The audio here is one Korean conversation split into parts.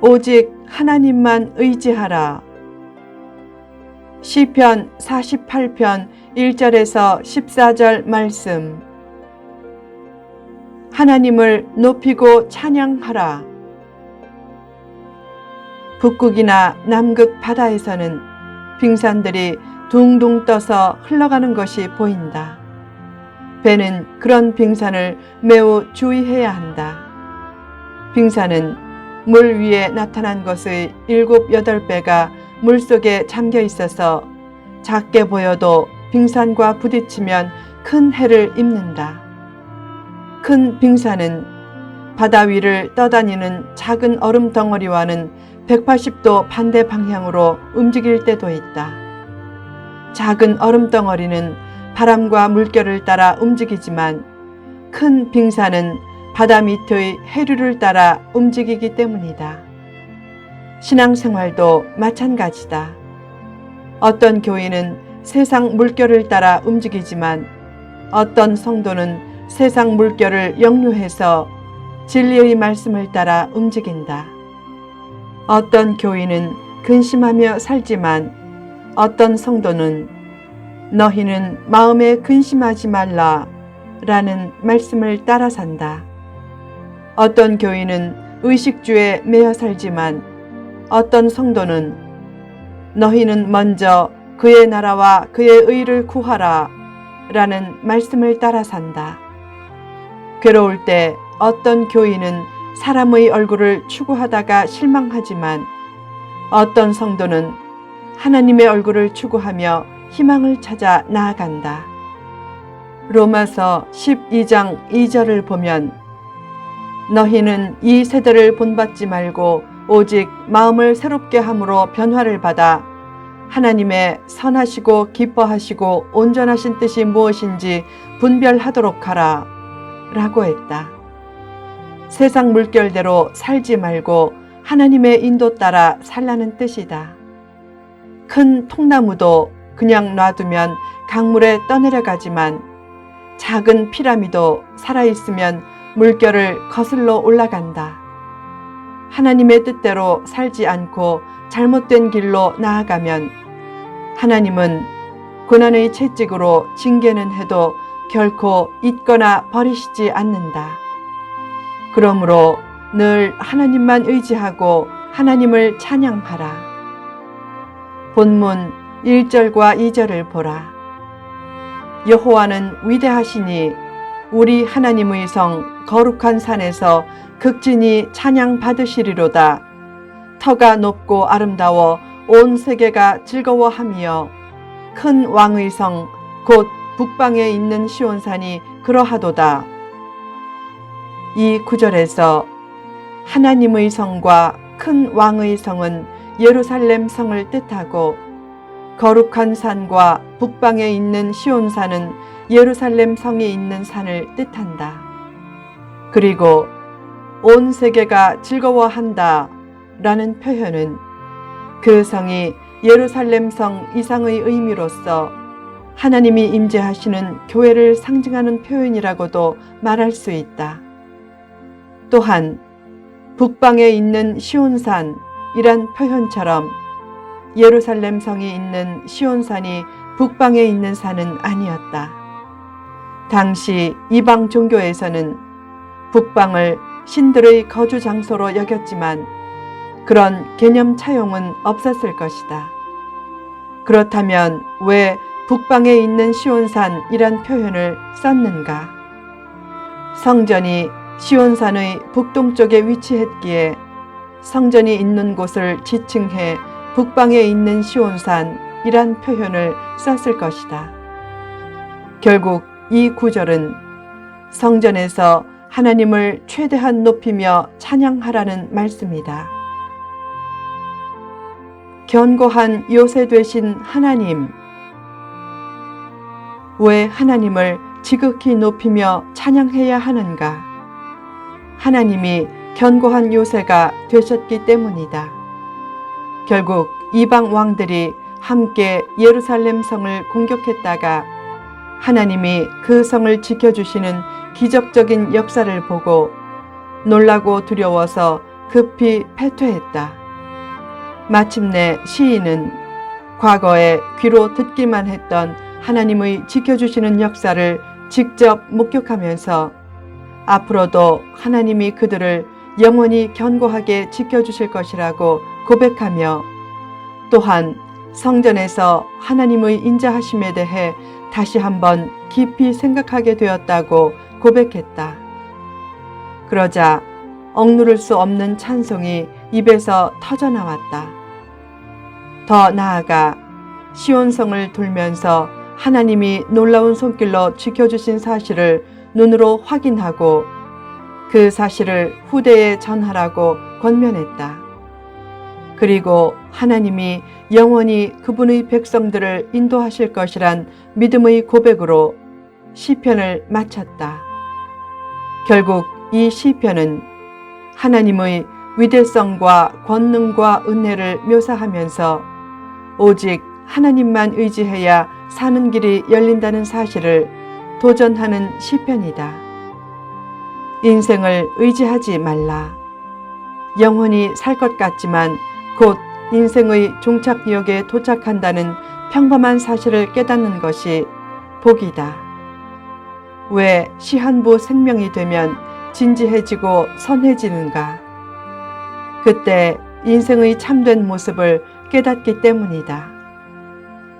오직 하나님만 의지하라. 시편 48편 1절에서 14절 말씀. 하나님을 높이고 찬양하라. 북극이나 남극 바다에서는 빙산들이 둥둥 떠서 흘러가는 것이 보인다. 배는 그런 빙산을 매우 주의해야 한다. 빙산은 물 위에 나타난 것의 7, 8배가 물속에 잠겨 있어서 작게 보여도 빙산과 부딪히면 큰 해를 입는다. 큰 빙산은 바다 위를 떠다니는 작은 얼음 덩어리와는 180도 반대 방향으로 움직일 때도 있다. 작은 얼음 덩어리는 바람과 물결을 따라 움직이지만 큰 빙산은 바다 밑의 해류를 따라 움직이기 때문이다. 신앙생활도 마찬가지다. 어떤 교인은 세상 물결을 따라 움직이지만 어떤 성도는 세상 물결을 역류해서 진리의 말씀을 따라 움직인다. 어떤 교인은 근심하며 살지만 어떤 성도는 너희는 마음에 근심하지 말라 라는 말씀을 따라 산다. 어떤 교인은 의식주에 매여 살지만 어떤 성도는 너희는 먼저 그의 나라와 그의 의를 구하라 라는 말씀을 따라 산다. 괴로울 때 어떤 교인은 사람의 얼굴을 추구하다가 실망하지만 어떤 성도는 하나님의 얼굴을 추구하며 희망을 찾아 나아간다. 로마서 12장 2절을 보면 너희는 이 세대를 본받지 말고 오직 마음을 새롭게 함으로 변화를 받아 하나님의 선하시고 기뻐하시고 온전하신 뜻이 무엇인지 분별하도록 하라 라고 했다. 세상 물결대로 살지 말고 하나님의 인도 따라 살라는 뜻이다. 큰 통나무도 그냥 놔두면 강물에 떠내려가지만 작은 피라미도 살아있으면 물결을 거슬러 올라간다. 하나님의 뜻대로 살지 않고 잘못된 길로 나아가면 하나님은 고난의 채찍으로 징계는 해도 결코 잊거나 버리시지 않는다. 그러므로 늘 하나님만 의지하고 하나님을 찬양하라. 본문 1절과 2절을 보라. 여호와는 위대하시니 우리 하나님의 성 거룩한 산에서 극진히 찬양 받으시리로다. 터가 높고 아름다워 온 세계가 즐거워하며 큰 왕의 성 곧 북방에 있는 시온산이 그러하도다. 이 구절에서 하나님의 성과 큰 왕의 성은 예루살렘 성을 뜻하고 거룩한 산과 북방에 있는 시온산은 예루살렘 성이 있는 산을 뜻한다. 그리고 온 세계가 즐거워한다 라는 표현은 그 성이 예루살렘 성 이상의 의미로서 하나님이 임재하시는 교회를 상징하는 표현이라고도 말할 수 있다. 또한 북방에 있는 시온산이란 표현처럼 예루살렘 성이 있는 시온산이 북방에 있는 산은 아니었다. 당시 이방 종교에서는 북방을 신들의 거주 장소로 여겼지만 그런 개념 차용은 없었을 것이다. 그렇다면 왜 북방에 있는 시온산이란 표현을 썼는가? 성전이 시온산의 북동쪽에 위치했기에 성전이 있는 곳을 지칭해 북방에 있는 시온산이란 표현을 썼을 것이다. 결국 이 구절은 성전에서 하나님을 최대한 높이며 찬양하라는 말씀이다. 견고한 요새 되신 하나님, 왜 하나님을 지극히 높이며 찬양해야 하는가? 하나님이 견고한 요새가 되셨기 때문이다. 결국 이방 왕들이 함께 예루살렘 성을 공격했다가 하나님이 그 성을 지켜주시는 기적적인 역사를 보고 놀라고 두려워서 급히 패퇴했다. 마침내 시인은 과거에 귀로 듣기만 했던 하나님의 지켜주시는 역사를 직접 목격하면서 앞으로도 하나님이 그들을 영원히 견고하게 지켜주실 것이라고 고백하며 또한 성전에서 하나님의 인자하심에 대해 다시 한번 깊이 생각하게 되었다고 고백했다. 그러자 억누를 수 없는 찬송이 입에서 터져나왔다. 더 나아가 시온성을 돌면서 하나님이 놀라운 손길로 지켜주신 사실을 눈으로 확인하고 그 사실을 후대에 전하라고 권면했다. 그리고 하나님이 영원히 그분의 백성들을 인도하실 것이란 믿음의 고백으로 시편을 마쳤다. 결국 이 시편은 하나님의 위대성과 권능과 은혜를 묘사하면서 오직 하나님만 의지해야 사는 길이 열린다는 사실을 도전하는 시편이다. 인생을 의지하지 말라. 영원히 살 것 같지만 곧 인생의 종착역에 도착한다는 평범한 사실을 깨닫는 것이 복이다. 왜 시한부 생명이 되면 진지해지고 선해지는가? 그때 인생의 참된 모습을 깨닫기 때문이다.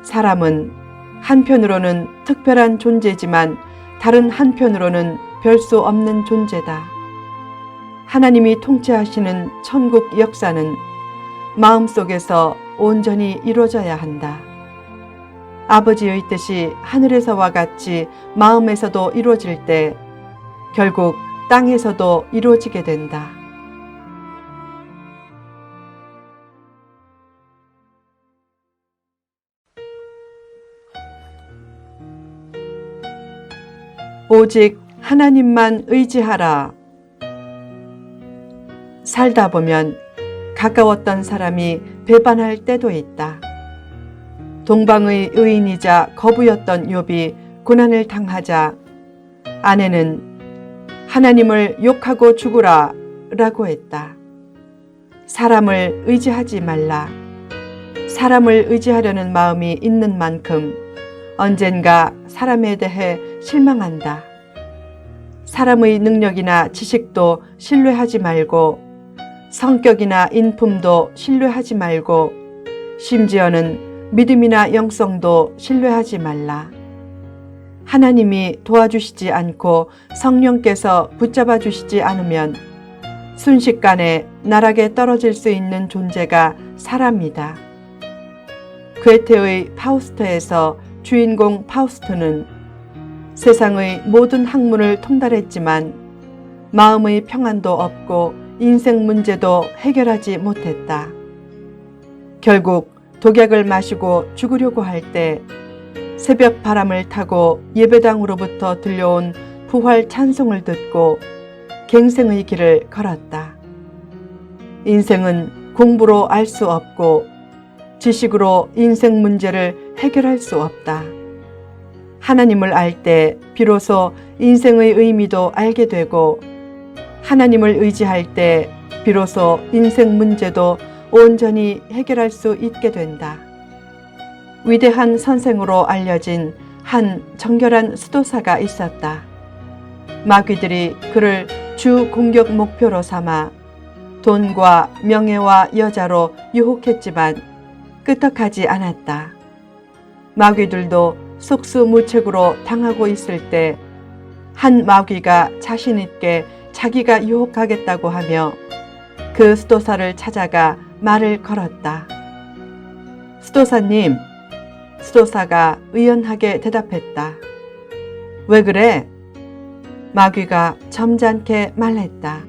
사람은 한편으로는 특별한 존재지만 다른 한편으로는 별 수 없는 존재다. 하나님이 통치하시는 천국 역사는 마음속에서 온전히 이루어져야 한다. 아버지의 뜻이 하늘에서와 같이 마음에서도 이루어질 때 결국 땅에서도 이루어지게 된다. 오직 하나님만 의지하라. 살다 보면 가까웠던 사람이 배반할 때도 있다. 동방의 의인이자 거부였던 욥이 고난을 당하자 아내는 하나님을 욕하고 죽으라 라고 했다. 사람을 의지하지 말라. 사람을 의지하려는 마음이 있는 만큼 언젠가 사람에 대해 실망한다. 사람의 능력이나 지식도 신뢰하지 말고 성격이나 인품도 신뢰하지 말고 심지어는 믿음이나 영성도 신뢰하지 말라. 하나님이 도와주시지 않고 성령께서 붙잡아 주시지 않으면 순식간에 나락에 떨어질 수 있는 존재가 사람이다. 괴테의 파우스트에서 주인공 파우스트는 세상의 모든 학문을 통달했지만 마음의 평안도 없고 인생 문제도 해결하지 못했다. 결국 독약을 마시고 죽으려고 할 때 새벽 바람을 타고 예배당으로부터 들려온 부활 찬송을 듣고 갱생의 길을 걸었다. 인생은 공부로 알 수 없고 지식으로 인생 문제를 해결할 수 없다. 하나님을 알 때 비로소 인생의 의미도 알게 되고 하나님을 의지할 때 비로소 인생 문제도 온전히 해결할 수 있게 된다. 위대한 선생으로 알려진 한 정결한 수도사가 있었다. 마귀들이 그를 주 공격 목표로 삼아 돈과 명예와 여자로 유혹했지만 끄떡하지 않았다. 마귀들도 속수무책으로 당하고 있을 때 한 마귀가 자신 있게 자기가 유혹하겠다고 하며 그 수도사를 찾아가 말을 걸었다. 수도사님, 수도사가 의연하게 대답했다. 왜 그래? 마귀가 점잖게 말했다.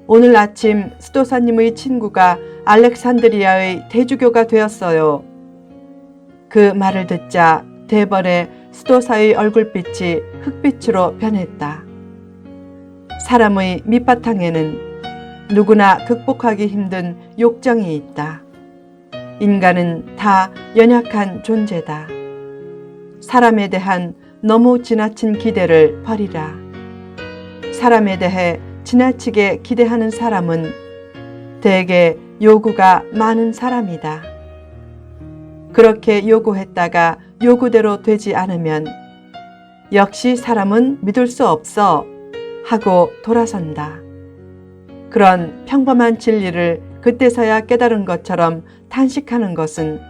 오늘 아침 수도사님의 친구가 알렉산드리아의 대주교가 되었어요. 그 말을 듣자 대번에 수도사의 얼굴빛이 흑빛으로 변했다. 사람의 밑바탕에는 누구나 극복하기 힘든 욕정이 있다. 인간은 다 연약한 존재다. 사람에 대한 너무 지나친 기대를 버리라. 사람에 대해 지나치게 기대하는 사람은 대개 요구가 많은 사람이다. 그렇게 요구했다가 요구대로 되지 않으면 역시 사람은 믿을 수 없어 하고 돌아선다. 그런 평범한 진리를 그때서야 깨달은 것처럼 탄식하는 것은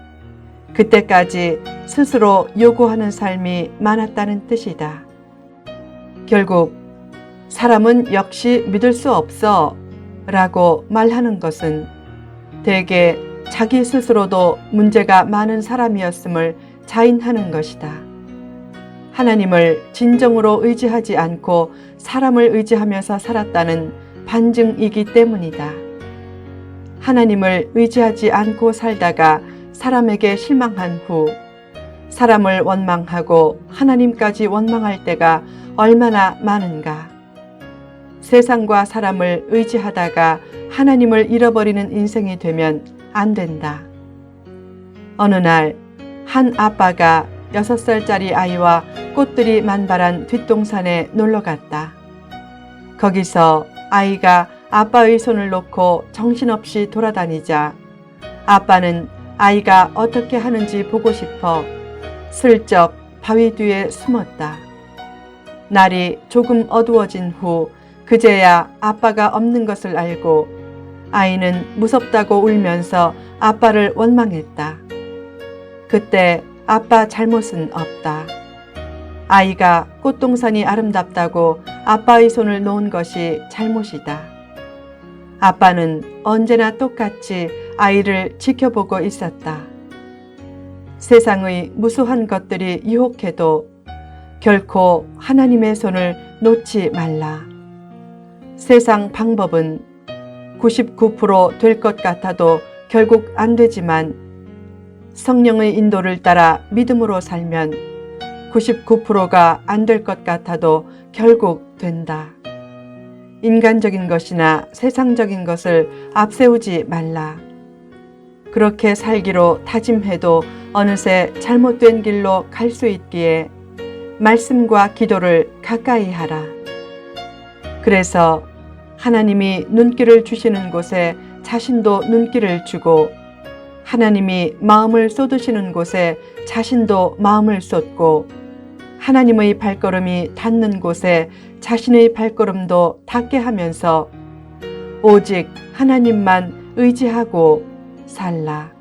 그때까지 스스로 요구하는 삶이 많았다는 뜻이다. 결국 사람은 역시 믿을 수 없어 라고 말하는 것은 대개 자기 스스로도 문제가 많은 사람이었음을 자인하는 것이다. 하나님을 진정으로 의지하지 않고 사람을 의지하면서 살았다는 반증이기 때문이다. 하나님을 의지하지 않고 살다가 사람에게 실망한 후 사람을 원망하고 하나님까지 원망할 때가 얼마나 많은가. 세상과 사람을 의지하다가 하나님을 잃어버리는 인생이 되면 안 된다. 어느 날 한 아빠가 6살짜리 아이와 꽃들이 만발한 뒷동산에 놀러 갔다. 거기서 아이가 아빠의 손을 놓고 정신없이 돌아다니자 아빠는 아이가 어떻게 하는지 보고 싶어 슬쩍 바위 뒤에 숨었다. 날이 조금 어두워진 후 그제야 아빠가 없는 것을 알고 아이는 무섭다고 울면서 아빠를 원망했다. 그때 아빠 잘못은 없다. 아이가 꽃동산이 아름답다고 아빠의 손을 놓은 것이 잘못이다. 아빠는 언제나 똑같이 아이를 지켜보고 있었다. 세상의 무수한 것들이 유혹해도 결코 하나님의 손을 놓지 말라. 세상 방법은 99% 될 것 같아도 결국 안 되지만 성령의 인도를 따라 믿음으로 살면 99%가 안 될 것 같아도 결국 된다. 인간적인 것이나 세상적인 것을 앞세우지 말라. 그렇게 살기로 다짐해도 어느새 잘못된 길로 갈 수 있기에 말씀과 기도를 가까이 하라. 그래서 하나님이 눈길을 주시는 곳에 자신도 눈길을 주고 하나님이 마음을 쏟으시는 곳에 자신도 마음을 쏟고 하나님의 발걸음이 닿는 곳에 자신의 발걸음도 닿게 하면서 오직 하나님만 의지하고 살라.